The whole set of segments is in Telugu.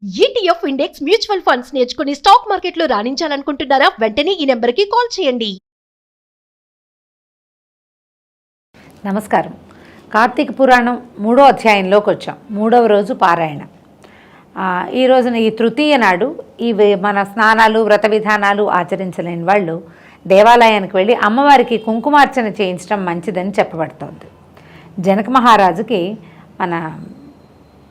ఈటీఎఫ్ ఇండెక్స్ మ్యూచువల్ ఫండ్స్ నేర్చుకుని స్టాక్ మార్కెట్లో రాణించాలనుకుంటున్నారా? వెంటనే ఈ నెంబర్కి కాల్ చేయండి. నమస్కారం. కార్తీక పురాణం 3వ అధ్యాయంలోకి వచ్చాం. 3వ రోజు పారాయణ. ఈ రోజున ఈ తృతీయ నాడు మన స్నానాలు వ్రత విధానాలు ఆచరించలేని వాళ్ళు దేవాలయానికి వెళ్ళి అమ్మవారికి కుంకుమార్చన చేయించడం మంచిదని చెప్పబడుతోంది. జనక మహారాజుకి మన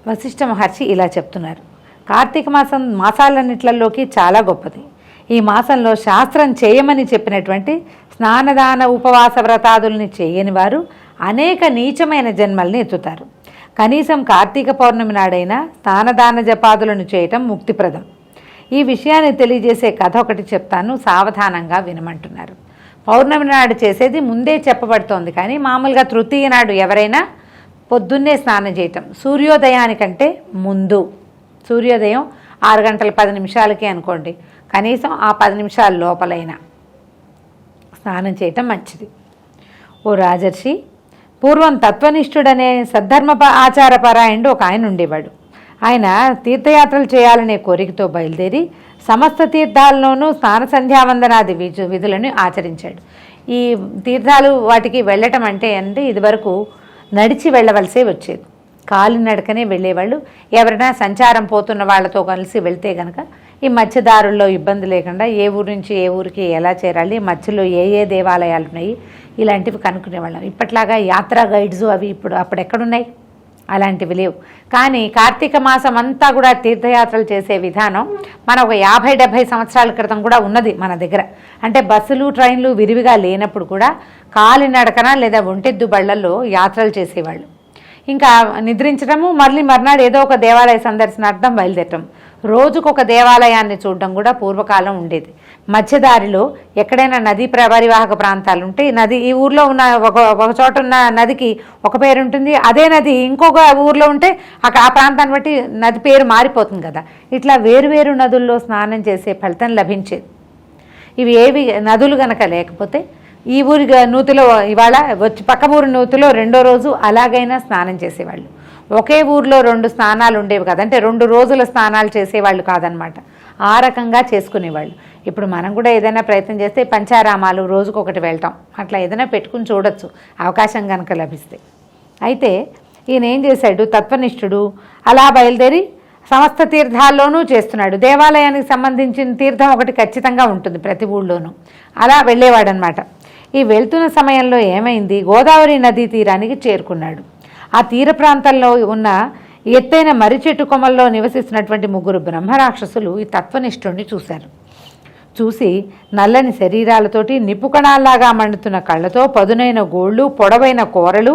వశిష్ఠ మహర్షి ఇలా చెప్తున్నారు. కార్తీక మాసం మాసాలన్నిట్లలోకి చాలా గొప్పది. ఈ మాసంలో శాస్త్రం చేయమని చెప్పినటువంటి స్నానదాన ఉపవాస వ్రతాదుల్ని చేయని వారు అనేక నీచమైన జన్మల్ని ఎత్తుతారు. కనీసం కార్తీక పౌర్ణమి నాడైనా స్నానదాన జపాదులను చేయటం ముక్తిప్రదం. ఈ విషయాన్ని తెలియజేసే కథ ఒకటి చెప్తాను, సావధానంగా వినమంటున్నారు. పౌర్ణమి నాడు చేసేది ముందే చెప్పబడుతోంది, కానీ మామూలుగా తృతీయ నాడు ఎవరైనా పొద్దున్నే స్నానం చేయటం, సూర్యోదయానికంటే ముందు, సూర్యోదయం 6 గంటల 10 నిమిషాలకి అనుకోండి, కనీసం ఆ 10 నిమిషాల లోపలైనా స్నానం చేయటం మంచిది. ఓ రాజర్షి, పూర్వం తత్వనిష్ఠుడనే సద్ధర్మ ఆచారపరాయణుడు ఒక ఆయన ఉండేవాడు. ఆయన తీర్థయాత్రలు చేయాలనే కోరికతో బయలుదేరి సమస్త తీర్థాల్లోనూ స్నాన సంధ్యావందనాది విధులను ఆచరించాడు. ఈ తీర్థాలు వాటికి వెళ్ళటం అంటే ఇదివరకు నడిచి వెళ్ళవలసే వచ్చేది, కాలినడకనే వెళ్ళేవాళ్ళు. ఎవరైనా సంచారం పోతున్న వాళ్ళతో కలిసి వెళ్తే కనుక ఈ మత్స్యదారుల్లో ఇబ్బంది లేకుండా ఏ ఊరు నుంచి ఏ ఊరికి ఎలా చేరాలి, మధ్యలో ఏ ఏ దేవాలయాలు ఉన్నాయి, ఇలాంటివి కనుక్కునేవాళ్ళం. ఇప్పట్లాగా యాత్రా గైడ్స్ అవి అప్పుడెక్కడున్నాయి, అలాంటివి లేవు. కానీ కార్తీక మాసం అంతా కూడా తీర్థయాత్రలు చేసే విధానం మన ఒక 50-70 సంవత్సరాల క్రితం కూడా ఉన్నది మన దగ్గర. అంటే బస్సులు ట్రైన్లు విరివిగా లేనప్పుడు కూడా కాలినడకన లేదా ఒంటెద్దు బళ్లల్లో యాత్రలు చేసేవాళ్ళు. ఇంకా నిద్రించడము, మళ్ళీ మర్నాడు ఏదో ఒక దేవాలయ సందర్శనార్థం బయలుదేరటం, రోజుకొక దేవాలయాన్ని చూడడం కూడా పూర్వకాలం ఉండేది. మధ్యదారిలో ఎక్కడైనా నదీ పరివాహక ప్రాంతాలు ఉంటే, నది ఈ ఊర్లో ఉన్న ఒక చోట ఉన్న నదికి ఒక పేరు ఉంటుంది, అదే నది ఇంకొక ఊర్లో ఉంటే ఆ ప్రాంతాన్ని బట్టి నది పేరు మారిపోతుంది కదా. ఇట్లా వేరువేరు నదుల్లో స్నానం చేసే ఫలితం లభించేది. ఇవి ఏవి నదులు గనక లేకపోతే ఈ ఊరి నూతిలో ఇవాళ వచ్చి పక్క ఊరి నూతిలో 2వ రోజు అలాగైనా స్నానం చేసేవాళ్ళు. ఒకే ఊర్లో 2 స్నానాలు ఉండేవి కదా, అంటే 2 రోజుల స్నానాలు చేసేవాళ్ళు కాదనమాట. ఆ రకంగా చేసుకునేవాళ్ళు. ఇప్పుడు మనం కూడా ఏదైనా ప్రయత్నం చేస్తే పంచారామాలు రోజుకొకటి వెళ్తాం, అట్లా ఏదైనా పెట్టుకుని చూడొచ్చు అవకాశం కనుక లభిస్తే. అయితే ఈయన ఏం చేశాడు, తత్వనిష్ఠుడు, అలా బయలుదేరి సమస్త తీర్థాల్లోనూ చేస్తున్నాడు. దేవాలయానికి సంబంధించిన తీర్థం ఒకటి ఖచ్చితంగా ఉంటుంది ప్రతి ఊళ్ళోనూ. అలా వెళ్ళేవాడనమాట. ఈ వెళ్తున్న సమయంలో ఏమైంది, గోదావరి నదీ తీరానికి చేరుకున్నాడు. ఆ తీర ప్రాంతంలో ఉన్న ఎత్తైన మర్రి చెట్టు కొమ్మల్లో నివసిస్తున్నటువంటి 3 బ్రహ్మరాక్షసులు ఈ తత్వనిష్ఠుడిని చూశారు. చూసి నల్లని శరీరాలతోటి, నిప్పుకణాల్లాగా మండుతున్న కళ్ళతో, పదునైన గోళ్ళు, పొడవైన కూరలు,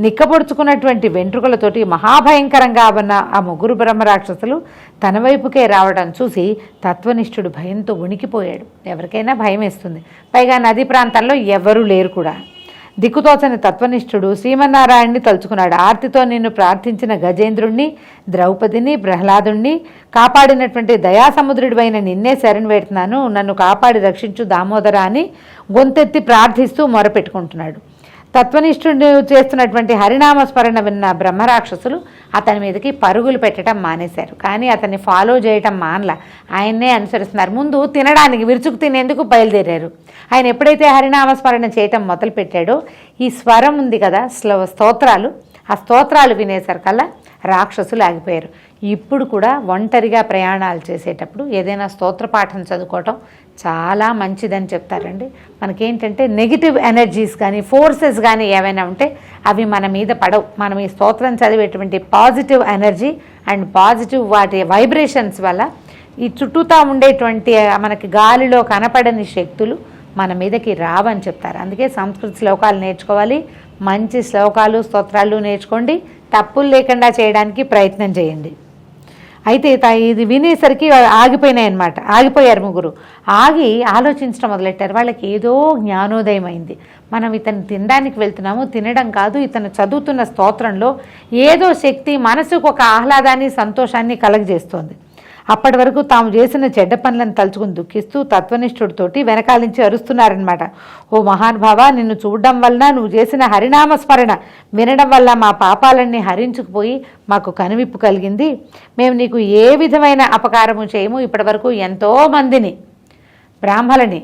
నిక్కపొడుచుకున్నటువంటి వెంట్రుకలతోటి మహాభయంకరంగా ఉన్న ఆ 3 బ్రహ్మరాక్షసులు తన వైపుకే రావడం చూసి తత్వనిష్ఠుడు భయంతో ఉనికిపోయాడు. ఎవరికైనా భయం వేస్తుంది, పైగా నదీ ప్రాంతాల్లో ఎవరూ లేరు కూడా. దిక్కుతోచని తత్వనిష్ఠుడు శ్రీమన్నారాయణ్ణి తలుచుకున్నాడు. ఆర్తితో నిన్ను ప్రార్థించిన గజేంద్రుణ్ణి, ద్రౌపదిని, ప్రహ్లాదుణ్ణి కాపాడినటువంటి దయాసముద్రుడివైన నిన్నే శరణు వేడుతున్నాను, నన్ను కాపాడి రక్షించు దామోదర అని గొంతెత్తి ప్రార్థిస్తూ మొరపెట్టుకుంటున్నాడు. తత్వనిష్ఠుడు చేస్తున్నటువంటి హరినామస్మరణ విన్న బ్రహ్మరాక్షసులు అతని మీదకి పరుగులు పెట్టడం మానేశారు. కానీ అతన్ని ఫాలో చేయటం మానలా, ఆయన్నే అనుసరిస్తున్నారు. ముందు తినడానికి విరుచుకు తినేందుకు బయలుదేరారు. ఆయన ఎప్పుడైతే హరినామస్మరణ చేయటం మొదలుపెట్టాడో ఈ స్వరం ఉంది కదా, స్తోత్రాలు, ఆ స్తోత్రాలు వినేసరికల్లా రాక్షసులు ఆగిపోయారు. ఇప్పుడు కూడా ఒంటరిగా ప్రయాణాలు చేసేటప్పుడు ఏదైనా స్తోత్రపాఠం చదువుకోవటం చాలా మంచిదని చెప్తారండి. మనకేంటంటే నెగిటివ్ ఎనర్జీస్ కానీ ఫోర్సెస్ కానీ ఏమైనా ఉంటే అవి మన మీద పడవు. మనం ఈ స్తోత్రం చదివేటువంటి పాజిటివ్ ఎనర్జీ అండ్ పాజిటివ్ వాటి వైబ్రేషన్స్ వల్ల ఈ చుట్టూతా ఉండేటువంటి మనకి గాలిలో కనపడని శక్తులు మన మీదకి రావని చెప్తారు. అందుకే సంస్కృత శ్లోకాలు నేర్చుకోవాలి, మంచి శ్లోకాలు స్తోత్రాలు నేర్చుకోండి, తప్పులు లేకుండా చేయడానికి ప్రయత్నం చేయండి. అయితే ఇది వినేసరికి ఆగిపోయారు 3. ఆగి ఆలోచించడం మొదలెట్టారు. వాళ్ళకి ఏదో జ్ఞానోదయం అయింది. మనం ఇతను తినడానికి వెళ్తున్నాము, తినడం కాదు, ఇతను చదువుతున్న స్తోత్రంలో ఏదో శక్తి మనసుకు ఒక ఆహ్లాదాన్ని సంతోషాన్ని కలగజేస్తోంది. అప్పటి వరకు తాము చేసిన చెడ్డ పనులను తలుచుకుని దుఃఖిస్తూ తత్వనిష్ఠుడితోటి వెనకాల నుంచి అరుస్తున్నారనమాట. ఓ మహానుభావ, నిన్ను చూడడం వల్ల, నువ్వు చేసిన హరినామస్మరణ వినడం వల్ల మా పాపాలన్నీ హరించుకుపోయి మాకు కనువిప్పు కలిగింది. మేము నీకు ఏ విధమైన అపకారము చేయము. ఇప్పటి వరకు ఎంతోమందిని, బ్రాహ్మలని,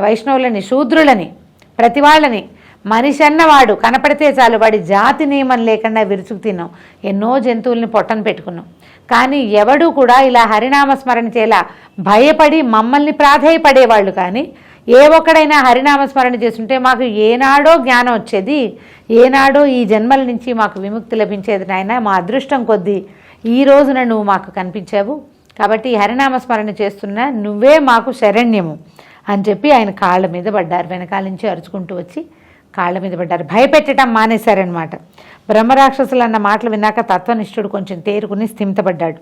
వైష్ణవులని, శూద్రులని, ప్రతి వాళ్ళని, మనిషి అన్నవాడు కనపడితే చాలు వాడి జాతి నియమం లేకుండా విరుచుకు తిన్నాం. ఎన్నో జంతువుల్ని పొట్టను పెట్టుకున్నాం. కానీ ఎవడూ కూడా ఇలా హరినామస్మరణ చేలా భయపడి మమ్మల్ని ప్రాధేయపడేవాళ్ళు కానీ ఏ ఒక్కడైనా హరినామస్మరణ చేస్తుంటే మాకు ఏనాడో జ్ఞానం వచ్చేది, ఏనాడో ఈ జన్మల నుంచి మాకు విముక్తి లభించేది నాయన. మా అదృష్టం కొద్దీ ఈ రోజున నువ్వు మాకు కనిపించావు. కాబట్టి హరినామస్మరణ చేస్తున్నా నువ్వే మాకు శరణ్యము అని చెప్పి ఆయన కాళ్ళ మీద పడ్డారు. వెనకాల నుంచి అరుచుకుంటూ వచ్చి కాళ్ళ మీద పడ్డారు. భయపెట్టడం మానేశారనమాట. బ్రహ్మరాక్షసులు అన్న మాటలు విన్నాక తత్వనిష్ఠుడు కొంచెం తేరుకుని స్థిమితపడ్డాడు.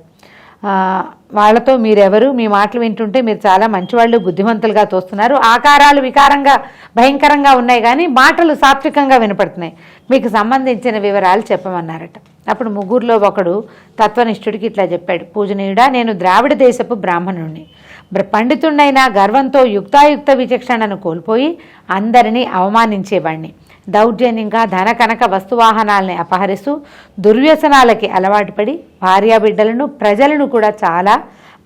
వాళ్ళతో మీరెవరు, మీ మాటలు వింటుంటే మీరు చాలా మంచివాళ్ళు, బుద్ధిమంతులుగా తోస్తున్నారు. ఆకారాలు వికారంగా భయంకరంగా ఉన్నాయి కానీ మాటలు సాత్వికంగా వినపడుతున్నాయి. మీకు సంబంధించిన వివరాలు చెప్పమన్నారట. అప్పుడు ముగ్గురులో ఒకడు తత్వనిష్ఠుడికి ఇట్లా చెప్పాడు. పూజనీయుడా, నేను ద్రావిడ దేశపు బ్రాహ్మణుణ్ణి. పండితుడైన గర్వంతో యుక్తాయుక్త విచక్షణను కోల్పోయి అందరినీ అవమానించేవాణ్ణి. దౌర్జన్యంగా ధన కనక వస్తువాహనాలని అపహరిస్తూ దుర్వ్యసనాలకి అలవాటు పడి భార్యాబిడ్డలను, ప్రజలను కూడా చాలా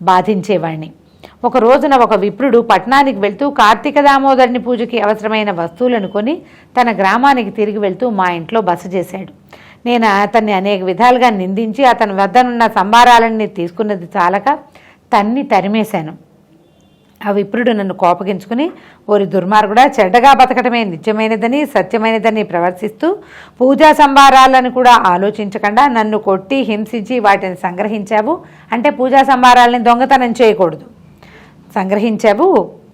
బాధించేవాణ్ణి. ఒక రోజున ఒక విప్రుడు పట్టణానికి వెళ్తూ కార్తీక దామోదరుని పూజకి అవసరమైన వస్తువులను కొని తన గ్రామానికి తిరిగి వెళ్తూ మా ఇంట్లో బస చేశాడు. నేను అతన్ని అనేక విధాలుగా నిందించి అతని వద్దనున్న సంభారాలన్నీ తీసుకున్నది చాలక తరిమేశాను. ఆ విప్రుడు నన్ను కోపగించుకుని, ఓరి దుర్మార్గుడా, చెడ్డగా బతకటమే నిత్యమైనదని సత్యమైనదని ప్రవర్తిస్తూ పూజా సంభారాలను కూడా ఆలోచించకుండా నన్ను కొట్టి హింసించి వాటిని సంగ్రహించావు. అంటే పూజా సంభారాలని దొంగతనం చేయకూడదు, సంగ్రహించావు.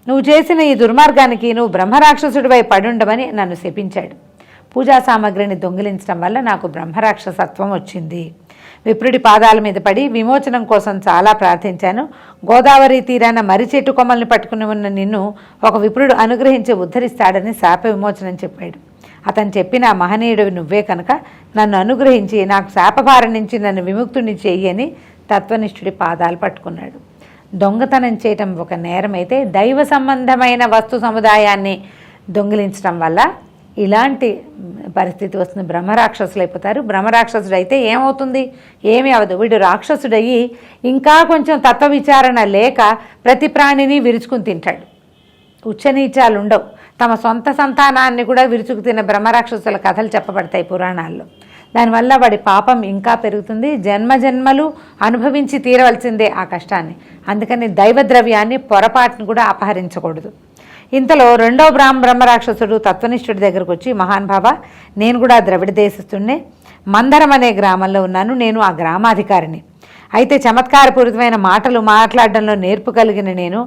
నువ్వు చేసిన ఈ దుర్మార్గానికి నువ్వు బ్రహ్మరాక్షసుడివై పడుండమని నన్ను శపించాడు. పూజా సామగ్రిని దొంగిలించడం వల్ల నాకు బ్రహ్మరాక్షసత్వం వచ్చింది. విప్రుడి పాదాల మీద పడి విమోచనం కోసం చాలా ప్రార్థించాను. గోదావరి తీరాన మర్రి చెట్టు కొమ్మల్ని పట్టుకుని ఉన్న నిన్ను ఒక విప్రుడు అనుగ్రహించి ఉద్ధరిస్తాడని శాప విమోచనం చెప్పాడు. అతను చెప్పిన మహనీయుడివి నువ్వే కనుక నన్ను అనుగ్రహించి నాకు శాపభారం నుంచి నన్ను విముక్తుని చెయ్యని తత్వనిష్ఠుడి పాదాలు పట్టుకున్నాడు. దొంగతనం చేయటం ఒక నేరమైతే దైవ సంబంధమైన వస్తు సముదాయాన్ని దొంగిలించడం వల్ల ఇలాంటి పరిస్థితి వస్తుంది. బ్రహ్మరాక్షసులు అయిపోతారు. బ్రహ్మరాక్షసుడు అయితే ఏమవుతుంది? ఏమీ అవదు. వీడు రాక్షసుడయ్యి ఇంకా కొంచెం తత్వ విచారణ లేక ప్రతి ప్రాణిని విరుచుకుని తింటాడు. ఉచ్చనీచాలు ఉండవు. తమ సొంత సంతానాన్ని కూడా విరుచుకు తిన్న బ్రహ్మరాక్షసుల కథలు చెప్పబడతాయి పురాణాల్లో. దానివల్ల వాడి పాపం ఇంకా పెరుగుతుంది. జన్మజన్మలు అనుభవించి తీరవలసిందే ఆ కష్టాన్ని. అందుకని దైవద్రవ్యాన్ని పొరపాటును కూడా అపహరించకూడదు. ఇంతలో రెండో బ్రహ్మరాక్షసుడు తత్వనిష్ఠుడి దగ్గరకు వచ్చి, మహానుభావ, నేను కూడా ద్రవిడ దేశస్తున్నే, మందరం అనే గ్రామంలో ఉన్నాను. నేను ఆ గ్రామాధికారిని. అయితే చమత్కారపూరితమైన మాటలు మాట్లాడడంలో నేర్పు కలిగిన నేను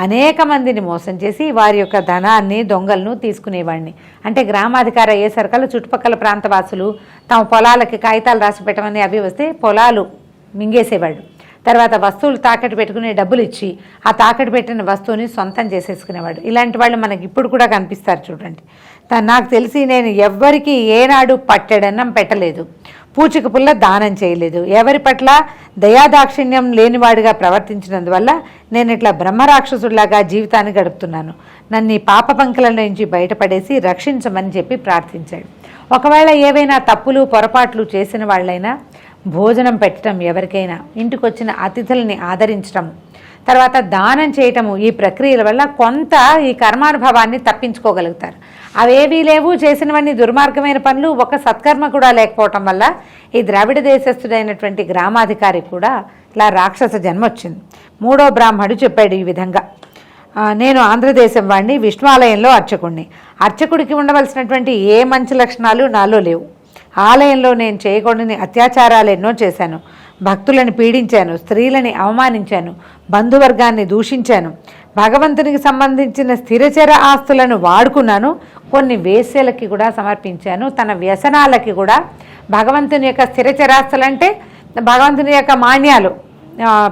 అనేక మందిని మోసం చేసి వారి యొక్క ధనాన్ని, దొంగలను తీసుకునేవాడిని. అంటే గ్రామాధికారి అయ్యేసరికల్లా చుట్టుపక్కల ప్రాంతవాసులు తమ పొలాలకి కాగితాలు రాసి పెట్టమని అవి వస్తే పొలాలు మింగేసేవాడు. తర్వాత వస్తువులు తాకట్టు పెట్టుకుని డబ్బులు ఇచ్చి ఆ తాకట్టు పెట్టిన వస్తువుని సొంతం చేసేసుకునేవాడు. ఇలాంటి వాళ్ళు మనకి ఇప్పుడు కూడా కనిపిస్తారు చూడండి. నాకు తెలిసి నేను ఎవ్వరికి ఏనాడు పట్టెడన్నం పెట్టలేదు, పూచిక పుల్ల దానం చేయలేదు. ఎవరి పట్ల దయాదాక్షిణ్యం లేనివాడిగా ప్రవర్తించినందువల్ల నేను ఇట్లా బ్రహ్మరాక్షసుడిలాగా జీవితాన్ని గడుపుతున్నాను. నన్ను ఈ పాప పంకల నుంచి బయటపడేసి రక్షించమని చెప్పి ప్రార్థించాడు. ఒకవేళ ఏవైనా తప్పులు పొరపాట్లు చేసిన వాళ్ళైనా భోజనం పెట్టడం, ఎవరికైనా ఇంటికి వచ్చిన అతిథులని ఆదరించడం, తర్వాత దానం చేయటము, ఈ ప్రక్రియల వల్ల కొంత ఈ కర్మానుభవాన్ని తప్పించుకోగలుగుతారు. అవేవీ లేవు, చేసినవన్నీ దుర్మార్గమైన పనులు, ఒక సత్కర్మ కూడా లేకపోవటం వల్ల ఈ ద్రావిడ దేశస్థుడైనటువంటి గ్రామాధికారి కూడా ఇలా రాక్షస జన్మ వచ్చింది. మూడో బ్రాహ్మడు చెప్పాడు ఈ విధంగా, నేను ఆంధ్రదేశం వాడిని, విష్ణువాలయంలో అర్చకుడిని. అర్చకుడికి ఉండవలసినటువంటి ఏ మంచి లక్షణాలు నాలో లేవు. ఆలయంలో నేను చేయకూడని అత్యాచారాలు ఎన్నో చేశాను. భక్తులను పీడించాను, స్త్రీలని అవమానించాను, బంధువర్గాన్ని దూషించాను, భగవంతునికి సంబంధించిన స్థిరచర ఆస్తులను వాడుకున్నాను, కొన్ని వేశ్యలకి కూడా సమర్పించాను, తన వ్యసనాలకి కూడా. భగవంతుని యొక్క స్థిరచరాస్తులు అంటే భగవంతుని యొక్క మాన్యాలు,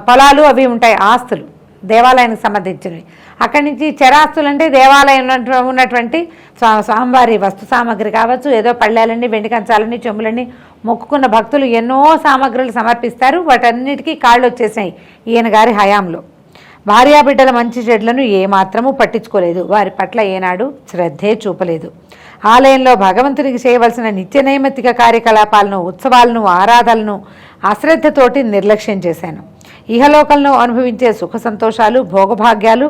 పొలాలు అవి ఉంటాయి, ఆస్తులు, దేవాలయానికి సంబంధించినవి. అక్కడి నుంచి చరాస్తులు అంటే దేవాలయం ఉన్నటువంటి స్వామివారి వస్తు సామాగ్రి కావచ్చు, ఏదో పళ్ళాలన్నీ, వెండి కంచాలన్నీ, చెంబులన్నీ మొక్కుకున్న భక్తులు ఎన్నో సామాగ్రులు సమర్పిస్తారు. వాటన్నిటికీ కాళ్ళు వచ్చేసాయి ఈయన గారి హయాంలో. భార్యాబిడ్డల మంచి చెడ్లను ఏమాత్రమూ పట్టించుకోలేదు. వారి పట్ల ఏనాడు శ్రద్ధే చూపలేదు. ఆలయంలో భగవంతునికి చేయవలసిన నిత్య నైమిత్తిక కార్యకలాపాలను, ఉత్సవాలను, ఆరాధనలను అశ్రద్ధతోటి నిర్లక్ష్యం చేశాను. ఇహలోకంలో అనుభవించే సుఖ సంతోషాలు, భోగభాగ్యాలు,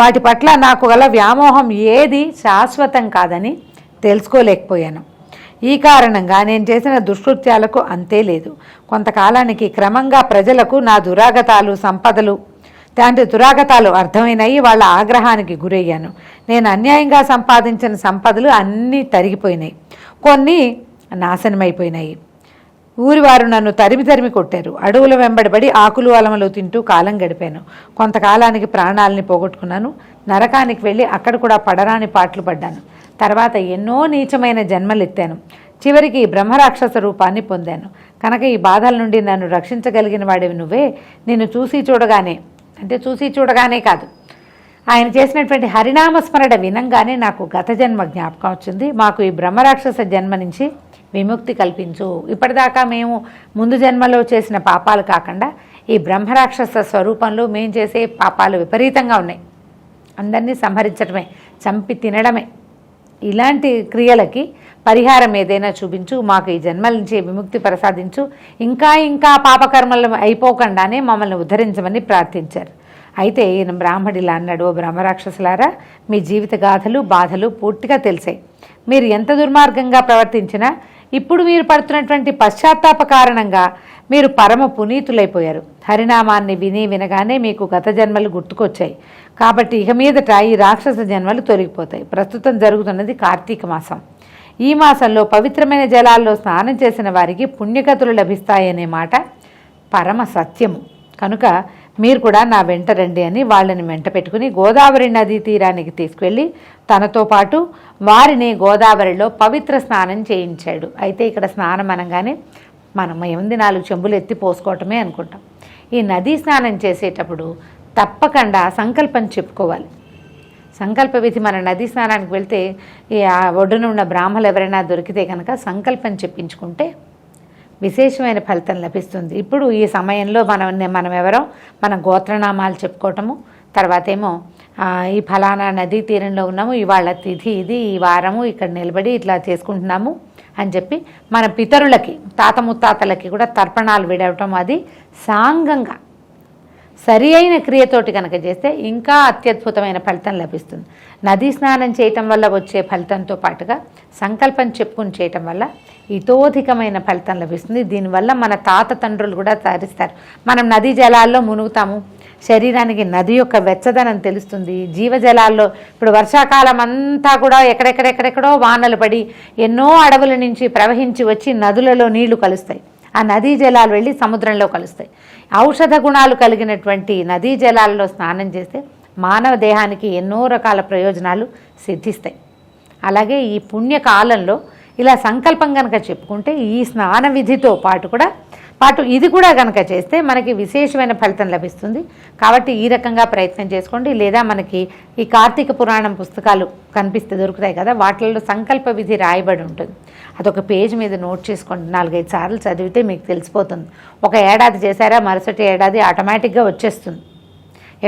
వాటి పట్ల నాకు గల వ్యామోహం ఏది శాశ్వతం కాదని తెలుసుకోలేకపోయాను. ఈ కారణంగా నేను చేసిన దుష్కృత్యాలకు అంతే లేదు. కొంతకాలానికి క్రమంగా ప్రజలకు నా దురాగతాలు, సంపదలు, దురాగతాలు అర్థమైనాయి. వాళ్ళ ఆగ్రహానికి గురయ్యాను. నేను అన్యాయంగా సంపాదించిన సంపదలు అన్నీ తరిగిపోయినాయి, కొన్ని నాశనమైపోయినాయి. ఊరివారు నన్ను తరిమి కొట్టారు. అడవుల వెంబడిపడి ఆకులు అలమలు తింటూ కాలం గడిపాను. కొంతకాలానికి ప్రాణాలని పోగొట్టుకున్నాను. నరకానికి వెళ్ళి అక్కడ కూడా పడరాని పాటలు పడ్డాను. తర్వాత ఎన్నో నీచమైన జన్మలు ఎత్తాను. చివరికి బ్రహ్మరాక్షస రూపాన్ని పొందాను. కనుక ఈ బాధల నుండి నన్ను రక్షించగలిగిన వాడివి నువ్వే. నిన్ను చూసి చూడగానే కాదు, ఆయన చేసినటువంటి హరినామస్మరణ వినంగానే నాకు గత జన్మ జ్ఞాపకం వచ్చింది. మాకు ఈ బ్రహ్మరాక్షస జన్మ నుంచి విముక్తి కల్పించు. ఇప్పటిదాకా మేము ముందు జన్మలో చేసిన పాపాలు కాకుండా ఈ బ్రహ్మరాక్షస స్వరూపంలో మేము చేసే పాపాలు విపరీతంగా ఉన్నాయి. అందరినీ సంహరించడమే, చంపి తినడమే. ఇలాంటి క్రియలకి పరిహారం ఏదైనా చూపించు, మాకు ఈ జన్మల నుంచి విముక్తి ప్రసాదించు, ఇంకా పాపకర్మలు అయిపోకుండానే మమ్మల్ని ఉద్ధరించమని ప్రార్థించారు. అయితే ఈయన బ్రాహ్మడిలా అన్నాడు, ఓ బ్రహ్మరాక్షసులారా, మీ జీవిత గాథలు, బాధలు పూర్తిగా తెలిసాయి. మీరు ఎంత దుర్మార్గంగా ప్రవర్తించినా ఇప్పుడు మీరు పడుతున్నటువంటి పశ్చాత్తాప కారణంగా మీరు పరమ పునీతులైపోయారు. హరినామాన్ని వినగానే మీకు గత జన్మలు గుర్తుకొచ్చాయి. కాబట్టి ఇక మీదట ఈ రాక్షస జన్మలు తొలగిపోతాయి. ప్రస్తుతం జరుగుతున్నది కార్తీక మాసం. ఈ మాసంలో పవిత్రమైన జలాల్లో స్నానం చేసిన వారికి పుణ్యగతులు లభిస్తాయనే మాట పరమ సత్యము. కనుక మీరు కూడా నా వెంట రండి అని వాళ్ళని వెంట పెట్టుకుని గోదావరి నదీ తీరానికి తీసుకువెళ్ళి తనతో పాటు వారిని గోదావరిలో పవిత్ర స్నానం చేయించాడు. అయితే ఇక్కడ స్నానం అనగానే మనం ఏముంది, 4 చెంబులు ఎత్తి పోసుకోవటమే అనుకుంటాం. ఈ నదీ స్నానం చేసేటప్పుడు తప్పకుండా సంకల్పం చెప్పుకోవాలి. సంకల్ప విధి, మన నదీ స్నానానికి వెళ్తే ఈ ఒడ్డున ఉన్న బ్రాహ్మలు ఎవరైనా దొరికితే కనుక సంకల్పం చెప్పించుకుంటే విశేషమైన ఫలితం లభిస్తుంది. ఇప్పుడు ఈ సమయంలో మనం ఎవరో మన గోత్రనామాలు చెప్పుకోవటము, తర్వాత ఏమో ఈ ఫలానా నదీ తీరంలో ఉన్నాము, ఇవాళ తిథి ఇది, ఈ వారము ఇక్కడ నిలబడి ఇట్లా చేసుకుంటున్నాము అని చెప్పి మన పితరులకి, తాత ముత్తాతలకి కూడా తర్పణాలు విడవటం, అది సాంగంగా సరి అయిన క్రియతోటి కనుక చేస్తే ఇంకా అత్యద్భుతమైన ఫలితం లభిస్తుంది. నదీ స్నానం చేయటం వల్ల వచ్చే ఫలితంతో పాటుగా సంకల్పం చెప్పుకుని చేయటం వల్ల ఇతోధికమైన ఫలితం లభిస్తుంది. దీనివల్ల మన తాత తండ్రులు కూడా తరిస్తారు. మనం నదీ జలాల్లో మునుగుతాము, శరీరానికి నది యొక్క వెచ్చదనం తెలుస్తుంది. జీవజలాల్లో ఇప్పుడు వర్షాకాలం అంతా కూడా ఎక్కడెక్కడెక్కడెక్కడో వానలు పడి ఎన్నో అడవుల నుంచి ప్రవహించి వచ్చి నదులలో నీళ్లు కలుస్తాయి. ఆ నదీ జలాలు వెళ్ళి సముద్రంలో కలుస్తాయి. ఔషధ గుణాలు కలిగినటువంటి నదీ జలాల్లో స్నానం చేస్తే మానవ దేహానికి ఎన్నో రకాల ప్రయోజనాలు సిద్ధిస్తాయి. అలాగే ఈ పుణ్యకాలంలో ఇలా సంకల్పం కనుక చెప్పుకుంటే ఈ స్నాన విధితో పాటు ఇది కూడా కనుక చేస్తే మనకి విశేషమైన ఫలితం లభిస్తుంది. కాబట్టి ఈ రకంగా ప్రయత్నం చేసుకోండి. లేదా మనకి ఈ కార్తీక పురాణం పుస్తకాలు దొరుకుతాయి కదా, వాటిల్లో సంకల్ప విధి రాయబడి ఉంటుంది. అదొక పేజ్ మీద నోట్ చేసుకోండి. 4-5 సార్లు చదివితే మీకు తెలిసిపోతుంది. ఒక ఏడాది చేశారా, మరుసటి ఏడాది ఆటోమేటిక్గా వచ్చేస్తుంది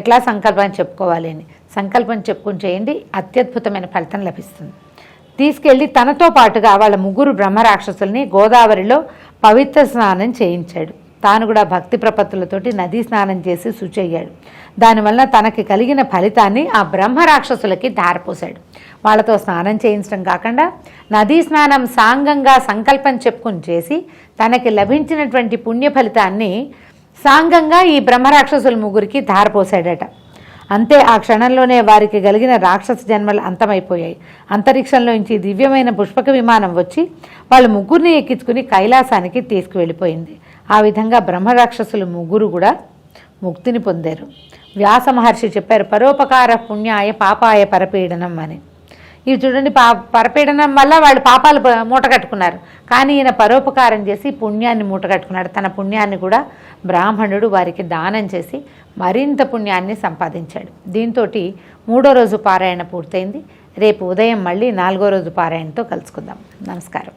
ఎట్లా సంకల్పం చెప్పుకోవాలి అని. సంకల్పం చెప్పుకుని చేయండి, అత్యద్భుతమైన ఫలితం లభిస్తుంది. తీసుకెళ్ళి తనతో పాటుగా వాళ్ళ 3 బ్రహ్మరాక్షసుల్ని గోదావరిలో పవిత్ర స్నానం చేయించాడు. తాను కూడా భక్తి ప్రపత్తులతోటి నదీ స్నానం చేసి శుచి అయ్యాడు. దానివల్ల తనకి కలిగిన ఫలితాన్ని ఆ బ్రహ్మరాక్షసులకి ధారపోశాడు. వాళ్ళతో స్నానం చేయించడం కాకుండా నదీ స్నానం సాంగంగా సంకల్పం చెప్పుకుని చేసి తనకి లభించినటువంటి పుణ్య ఫలితాన్ని సాంగంగా ఈ బ్రహ్మరాక్షసుల 3కి ధారపోశాడట. అంతే, ఆ క్షణంలోనే వారికి కలిగిన రాక్షస జన్మలు అంతమైపోయాయి. అంతరిక్షంలోంచి దివ్యమైన పుష్పక విమానం వచ్చి వాళ్ళు 3ని ఎక్కించుకుని కైలాసానికి తీసుకువెళ్ళిపోయింది. ఆ విధంగా బ్రహ్మరాక్షసులు 3 కూడా ముక్తిని పొందారు. వ్యాస మహర్షి చెప్పారు, పరోపకార పుణ్యాయ పాపాయ పరపీడనం అని. ఇవి చూడండి, పరపీడనం వల్ల వాళ్ళు పాపాలు మూటగట్టుకున్నారు. కానీ ఈయన పరోపకారం చేసి పుణ్యాన్ని మూటగట్టుకున్నాడు. తన పుణ్యాన్ని కూడా బ్రాహ్మణుడు వారికి దానం చేసి మరింత పుణ్యాన్ని సంపాదించాడు. దీంతో 3వ రోజు పారాయణ పూర్తయింది. రేపు ఉదయం మళ్ళీ 4వ రోజు పారాయణతో కలుసుకుందాం. నమస్కారం.